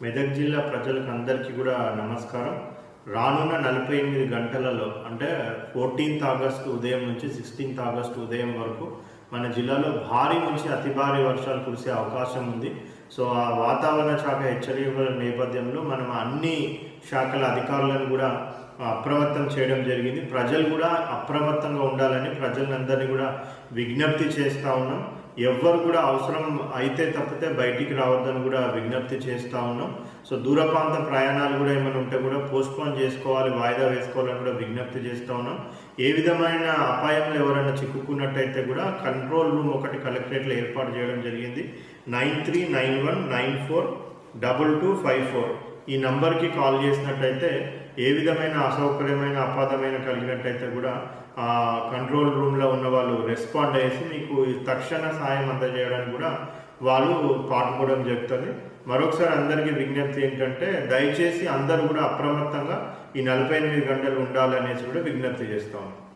మెదక్ జిల్లా ప్రజలకు అందరికీ కూడా నమస్కారం. రానున్న 48 గంటలలో అంటే 14th ఆగస్టు ఉదయం నుంచి 16th ఆగస్టు ఉదయం వరకు మన జిల్లాలో భారీ నుంచి అతి భారీ వర్షాలు కురిసే అవకాశం ఉంది. సో ఆ వాతావరణ శాఖ హెచ్చరికల నేపథ్యంలో మనం అన్ని శాఖల అధికారులను కూడా అప్రమత్తం చేయడం జరిగింది. ప్రజలు కూడా అప్రమత్తంగా ఉండాలని ప్రజలందరినీ కూడా విజ్ఞప్తి చేస్తూ ఉన్నాం. ఎవ్వరు కూడా అవసరం అయితే తప్పితే బయటికి రావద్దని కూడా విజ్ఞప్తి చేస్తూ ఉన్నాం. సో దూర ప్రాంత ప్రయాణాలు కూడా ఏమైనా ఉంటే కూడా పోస్ట్పోన్ చేసుకోవాలి, వాయిదా వేసుకోవాలని కూడా విజ్ఞప్తి చేస్తూ ఉన్నాం. ఏ విధమైన అపాయంలో ఎవరైనా చిక్కుకున్నట్టయితే కూడా కంట్రోల్ రూమ్ ఒకటి కలెక్టరేట్లో ఏర్పాటు చేయడం జరిగింది. 9391942254 ఈ నంబర్కి కాల్ చేసినట్టయితే ఏ విధమైన అసౌకర్యమైన అపాధమైన కలిగినట్టయితే కూడా కంట్రోల్ రూమ్లో ఉన్న వాళ్ళు రెస్పాండ్ అయ్యేసి మీకు తక్షణ సాయం అందజేయడానికి కూడా వాళ్ళు పాటుపడడం జరుగుతుంది. మరొకసారి అందరికీ విజ్ఞప్తి ఏంటంటే దయచేసి అందరూ కూడా అప్రమత్తంగా ఈ 48 గంటలు ఉండాలనేసి కూడా విజ్ఞప్తి చేస్తాము.